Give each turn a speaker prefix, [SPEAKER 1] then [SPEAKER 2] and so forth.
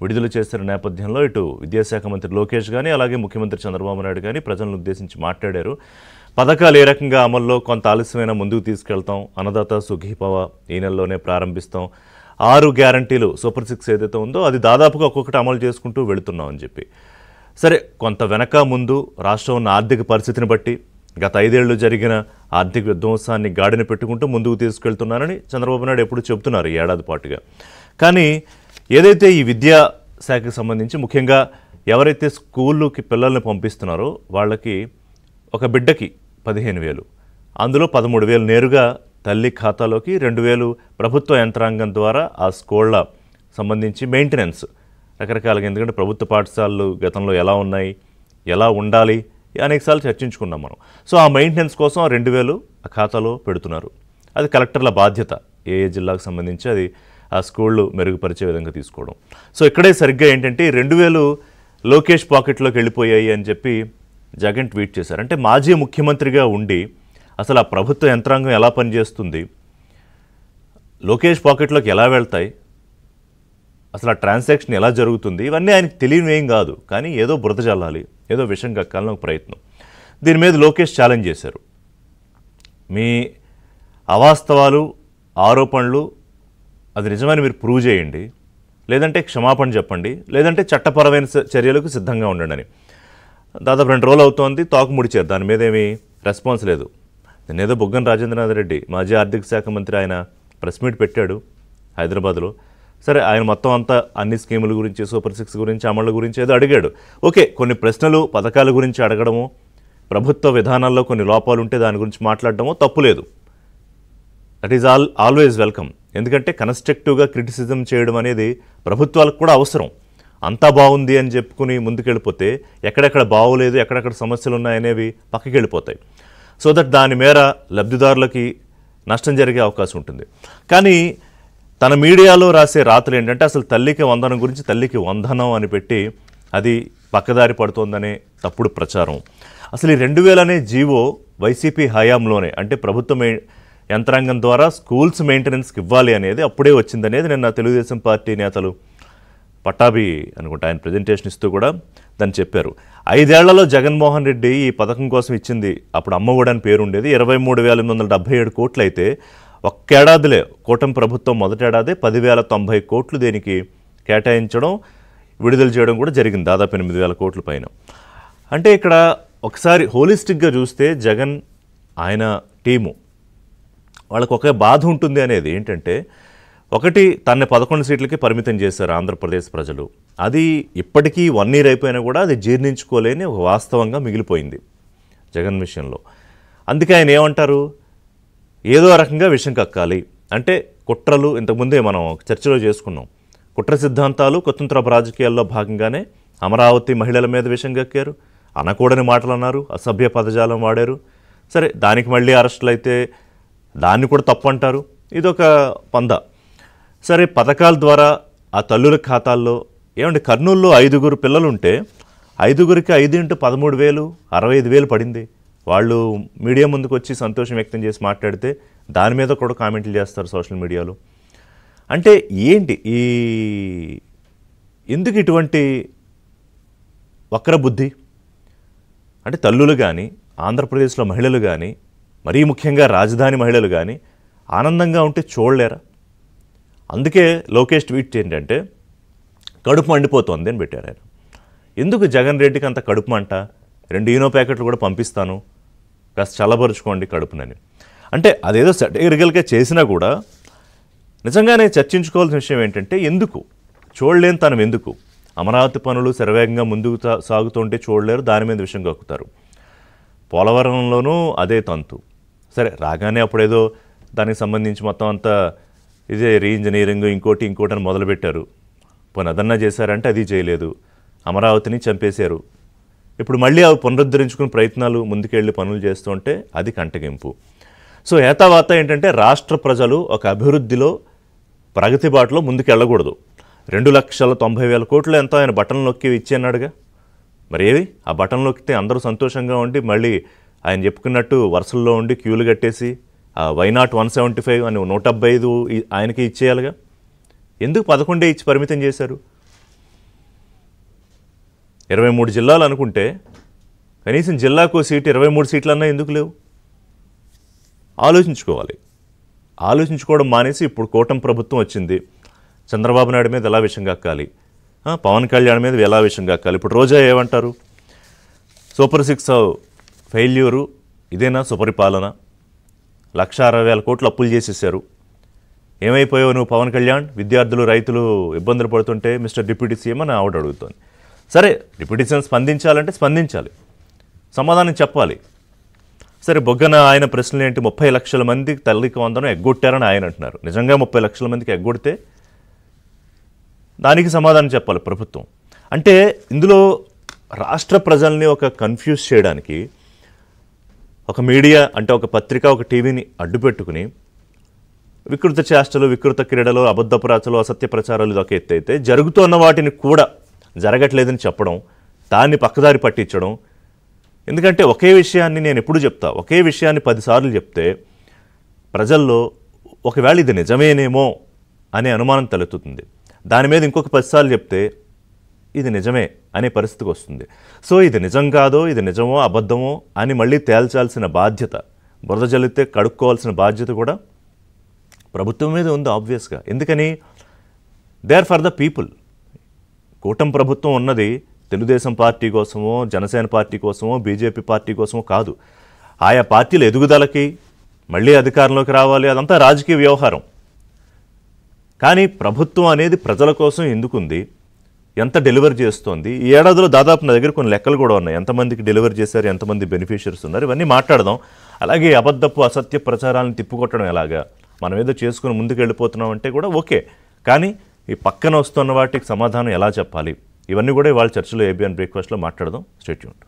[SPEAKER 1] విడుదల చేసిన నేపథ్యంలో ఇటు విద్యాశాఖ మంత్రి లోకేష్ కానీ అలాగే ముఖ్యమంత్రి చంద్రబాబు నాయుడు కానీ ప్రజలను ఉద్దేశించి మాట్లాడారు. పథకాలు ఏ రకంగా అమల్లో కొంత ఆలస్యమైన ముందుకు తీసుకెళ్తాం, అన్నదాత సుఖీభవ ఈ నెలలోనే ప్రారంభిస్తాం, 6 గ్యారంటీలు సూపర్ 6 ఏదైతే ఉందో అది దాదాపుగా ఒక్కొక్కటి అమలు చేసుకుంటూ వెళుతున్నాం అని చెప్పి. సరే, కొంత వెనక ముందు రాష్ట్రం ఉన్న ఆర్థిక పరిస్థితిని బట్టి గత 5 ఏళ్లు జరిగిన ఆర్థిక విధ్వంసాన్ని గాడిన పెట్టుకుంటూ ముందుకు తీసుకెళ్తున్నారని చంద్రబాబు నాయుడు ఎప్పుడు చెబుతున్నారు ఈ ఏడాది పాటుగా. కానీ ఏదైతే ఈ విద్యా శాఖకు సంబంధించి ముఖ్యంగా ఎవరైతే స్కూళ్ళకి పిల్లల్ని పంపిస్తున్నారో వాళ్ళకి ఒక బిడ్డకి 15,000, అందులో 13,000 నేరుగా తల్లి ఖాతాలోకి, 2,000 ప్రభుత్వ యంత్రాంగం ద్వారా ఆ స్కూళ్ళ సంబంధించి మెయింటెనెన్స్ రకరకాలుగా. ఎందుకంటే ప్రభుత్వ పాఠశాలలు గతంలో ఎలా ఉన్నాయి, ఎలా ఉండాలి అనేకసార్లు చర్చించుకున్నాం మనం. సో ఆ మెయింటెనెన్స్ కోసం 2,000 ఆ ఖాతాలో పెడుతున్నారు. అది కలెక్టర్ల బాధ్యత, ఏ జిల్లాకు సంబంధించి అది ఆ స్కూళ్ళు మెరుగుపరిచే విధంగా తీసుకోవడం. సో ఇక్కడే సరిగ్గా ఏంటంటే 2,000 లోకేష్ పాకెట్లోకి వెళ్ళిపోయాయి అని చెప్పి జగన్ ట్వీట్ చేశారు. అంటే మాజీ ముఖ్యమంత్రిగా ఉండి అసలు ఆ ప్రభుత్వ యంత్రాంగం ఎలా పనిచేస్తుంది, లోకేష్ పాకెట్లోకి ఎలా వెళ్తాయి, అసలు ఆ ట్రాన్సాక్షన్ ఎలా జరుగుతుంది, ఇవన్నీ ఆయనకు తెలియనివేం కాదు. కానీ ఏదో బురద జల్లాలి, ఏదో విషయం కక్కాలని ఒక ప్రయత్నం. దీని మీద లోకేష్ ఛాలెంజ్ చేశారు. మీ అవాస్తవాలు, ఆరోపణలు అది నిజమని మీరు ప్రూవ్ చేయండి, లేదంటే క్షమాపణ చెప్పండి, లేదంటే చట్టపరమైన చర్యలకు సిద్ధంగా ఉండండి అని. దాదాపు 2 రోజులు అవుతోంది, తాకు ముడిచారు. దాని మీద ఏమీ రెస్పాన్స్ లేదు. నేనేదో బుగ్గన రాజేంద్రనాథ్ రెడ్డి మాజీ ఆర్థిక శాఖ మంత్రి, ఆయన ప్రెస్ మీట్ పెట్టాడు హైదరాబాద్లో. సరే, ఆయన మొత్తం అంతా అన్ని స్కీముల గురించి, సూపర్ 6 గురించి, అమళ్ళ గురించి ఏదో అడిగాడు. ఓకే, కొన్ని ప్రశ్నలు పథకాల గురించి అడగడము, ప్రభుత్వ విధానాల్లో కొన్ని లోపాలు ఉంటే దాని గురించి మాట్లాడడమో తప్పులేదు. That is always welcome. ఎందుకంటే కన్స్ట్రక్టివ్గా క్రిటిసిజం చేయడం అనేది ప్రభుత్వాలకు కూడా అవసరం. అంతా బాగుంది అని చెప్పుకుని ముందుకెళ్ళిపోతే ఎక్కడెక్కడ బాగోలేదు, ఎక్కడెక్కడ సమస్యలు ఉన్నాయనేవి పక్కకి వెళ్ళిపోతాయి. సో దట్ దాని మేర లబ్ధిదారులకి నష్టం జరిగే అవకాశం ఉంటుంది. కానీ తన మీడియాలో రాసే రాతలు ఏంటంటే అసలు తల్లికి వందనం గురించి తల్లికి వందనం అని పెట్టి అది పక్కదారి పడుతోందనే తప్పుడు ప్రచారం. అసలు ఈ 2,000 అనే జీవో వైసీపీ హయాంలోనే, అంటే ప్రభుత్వ యంత్రాంగం ద్వారా స్కూల్స్ మెయింటెనెన్స్కి ఇవ్వాలి అనేది అప్పుడే వచ్చిందనేది నిన్న తెలుగుదేశం పార్టీ నేతలు పట్టాభి అనుకుంటా ఆయన ప్రజెంటేషన్ ఇస్తూ కూడా దాన్ని చెప్పారు. 5 ఏళ్లలో జగన్మోహన్ రెడ్డి ఈ పథకం కోసం ఇచ్చింది, అప్పుడు అమ్మఒడి అని పేరు ఉండేది, 23,877 కోట్లు అయితే ఒక్కేడాదిలే కూటమి ప్రభుత్వం మొదటేడాది 10,090 కోట్లు దీనికి కేటాయించడం, విడుదల చేయడం కూడా జరిగింది, దాదాపు 8,000 కోట్ల పైన. అంటే ఇక్కడ ఒకసారి హోలిస్టిక్గా చూస్తే జగన్ ఆయన టీము వాళ్ళకు ఒక బాధ ఉంటుంది అనేది ఏంటంటే, ఒకటి తనని 11 సీట్లకి పరిమితం చేశారు ఆంధ్రప్రదేశ్ ప్రజలు. అది ఇప్పటికీ 1 ఇయర్ అయిపోయినా కూడా అది జీర్ణించుకోలేని ఒక వాస్తవంగా మిగిలిపోయింది జగన్ విషయంలో. అందుకే ఆయన ఏమంటారు, ఏదో రకంగా విషం కక్కాలి అంటే కుట్రలు. ఇంతకుముందే మనం చర్చలో చేసుకున్నాం, కుట్ర సిద్ధాంతాలు కుతంత్రపు రాజకీయాల్లో భాగంగానే అమరావతి మహిళల మీద విషం కక్కారు, అనకూడని మాటలు అన్నారు, అసభ్య పదజాలం వాడారు. సరే, దానికి మళ్ళీ అరెస్టులు అయితే దాన్ని కూడా తప్పు అంటారు. ఇదొక పంద. సరే, పథకాల ద్వారా ఆ తల్లుల ఖాతాల్లో ఏమంటే కర్నూలులో 5గురు పిల్లలు ఉంటే 5గురికి 5 × 13,000 65,000 పడింది. వాళ్ళు మీడియా ముందుకు వచ్చి సంతోషం వ్యక్తం చేసి మాట్లాడితే దాని మీద కూడా కామెంట్లు చేస్తారు సోషల్ మీడియాలో. అంటే ఏంటి ఎందుకు ఇటువంటి వక్ర బుద్ధి? అంటే తల్లులు కానీ, ఆంధ్రప్రదేశ్లో మహిళలు కానీ, మరీ ముఖ్యంగా రాజధాని మహిళలు కానీ ఆనందంగా ఉంటే చూడలేరా? అందుకే లోకేష్ ట్వీట్ ఏంటంటే కడుపు మండిపోతోంది అని పెట్టారు ఆయన. ఎందుకు జగన్ రెడ్డికి అంత కడుపు మంట? 2 ఈనో ప్యాకెట్లు కూడా పంపిస్తాను, కాస్త చల్లబరుచుకోండి కడుపునని. అంటే అదేదో సెటైరికల్గా చేసినా కూడా నిజంగానే చర్చించుకోవాల్సిన విషయం ఏంటంటే, ఎందుకు చూడలేని తనం ఎందుకు? అమరావతి పనులు శరవేగంగా ముందుకు సాగుతుంటే చూడలేరు, దాని మీద విషయం కక్కుతారు. పోలవరంలోనూ అదే తంతు. సరే, రాగానే అప్పుడేదో దానికి సంబంధించి మొత్తం అంతా ఇదే రీఇంజనీరింగ్ ఇంకోటి అని మొదలుపెట్టారు. పోనీ అదన్నా చేశారంటే అది చేయలేదు, అమరావతిని చంపేశారు. ఇప్పుడు మళ్ళీ అవి పునరుద్ధరించుకునే ప్రయత్నాలు ముందుకెళ్ళి పనులు చేస్తుంటే అది కంటగింపు. సో ఏతావాత ఏంటంటే రాష్ట్ర ప్రజలు ఒక అభివృద్ధిలో ప్రగతి బాటలో ముందుకెళ్ళకూడదు. 2,90,000 కోట్లు ఎంతో ఆయన బటన్ నొక్కి ఇచ్చేన్నాడుగా. మరి ఏవి ఆ బటన్ నొక్కితే అందరూ సంతోషంగా ఉండి మళ్ళీ ఆయన చెప్పుకున్నట్టు వరుసల్లో ఉండి క్యూలు కట్టేసి వై నాట్ 175 అని 175 ఆయనకి ఇచ్చేయాలిగా. ఎందుకు 11 ఇచ్చి పరిమితం చేశారు? 23 జిల్లాలు అనుకుంటే కనీసం జిల్లాకు సీటు 23 సీట్లన్నా ఎందుకు లేవు? ఆలోచించుకోవాలి. ఆలోచించుకోవడం మానేసి ఇప్పుడు కూటమి ప్రభుత్వం వచ్చింది, చంద్రబాబు నాయుడు మీద ఎలా విషం కక్కాలి, పవన్ కళ్యాణ్ మీద ఎలా విషం కక్కాలి. ఇప్పుడు రోజా ఏమంటారు? సూపర్ 6 ఫెయిల్యూరు, ఇదేనా సుపరిపాలన? 1,60,000 కోట్లు అప్పులు చేసేసారు. ఏమైపోయావు నువ్వు పవన్ కళ్యాణ్? విద్యార్థులు రైతులు ఇబ్బందులు పడుతుంటే మిస్టర్ డిప్యూటీ సీఎం అని ఆవిడ అడుగుతోంది. సరే, డిప్యూటీ సీఎం స్పందించాలంటే స్పందించాలి, సమాధానం చెప్పాలి. సరే, బొగ్గన ఆయన ప్రశ్నలు ఏంటి? 30 లక్షల మందికి తల్లికి వందనం ఎగ్గొట్టారని ఆయన అంటున్నారు. నిజంగా 30 లక్షల మందికి ఎగ్గొడితే దానికి సమాధానం చెప్పాలి ప్రభుత్వం. అంటే ఇందులో రాష్ట్ర ప్రజల్ని ఒక కన్ఫ్యూజ్ చేయడానికి ఒక మీడియా అంటే ఒక పత్రిక, ఒక టీవీని అడ్డుపెట్టుకుని వికృత చేష్టలు, వికృత క్రీడలు, అబద్ధ ప్రచారాలు, అసత్య ప్రచారాలు ఇదొక ఎత్తు అయితే, జరుగుతున్న వాటిని కూడా జరగట్లేదని చెప్పడం, దాన్ని పక్కదారి పట్టించడం. ఎందుకంటే ఒకే విషయాన్ని నేను ఎప్పుడు చెప్తా, ఒకే విషయాన్ని 10 సార్లు చెప్తే ప్రజల్లో ఒకవేళ ఇది నిజమేనేమో అనే అనుమానం తలెత్తుతుంది. దాని మీద ఇంకొక 10 సార్లు చెప్తే ఇది నిజమే అనే పరిస్థితికి వస్తుంది. సో ఇది నిజం కాదో, ఇది నిజమో అబద్ధమో అని మళ్ళీ తేల్చాల్సిన బాధ్యత, బురద జల్లితే కడుక్కోవాల్సిన బాధ్యత కూడా ప్రభుత్వం మీద ఉంది ఆబ్వియస్గా. ఎందుకని? They are for the people. కూటమి ప్రభుత్వం ఉన్నది తెలుగుదేశం పార్టీ కోసమో, జనసేన పార్టీ కోసమో, బీజేపీ పార్టీ కోసమో కాదు. ఆయా పార్టీల ఎదుగుదలకి, మళ్ళీ అధికారంలోకి రావాలి, అదంతా రాజకీయ వ్యవహారం. కానీ ప్రభుత్వం అనేది ప్రజల కోసం ఎందుకుంది, ఎంత డెలివరీ చేస్తోంది? ఈ ఏడాదిలో దాదాపు నా దగ్గర కొన్ని లెక్కలు కూడా ఉన్నాయి, ఎంతమందికి డెలివరీ చేశారు, ఎంతమంది బెనిఫిషియర్స్ ఉన్నారు, ఇవన్నీ మాట్లాడదాం. అలాగే అబద్ధపు అసత్య ప్రచారాలను తిప్పుకొట్టడం ఎలాగా, మనం ఏదో చేసుకుని ముందుకు వెళ్ళిపోతున్నాం అంటే కూడా ఓకే, కానీ ఈ పక్కన వస్తున్న వాటికి సమాధానం ఎలా చెప్పాలి, ఇవన్నీ కూడా ఇవాళ చర్చలో ఏబిఎన్ బ్రేక్ఫాస్ట్లో మాట్లాడదాం. Stay tuned.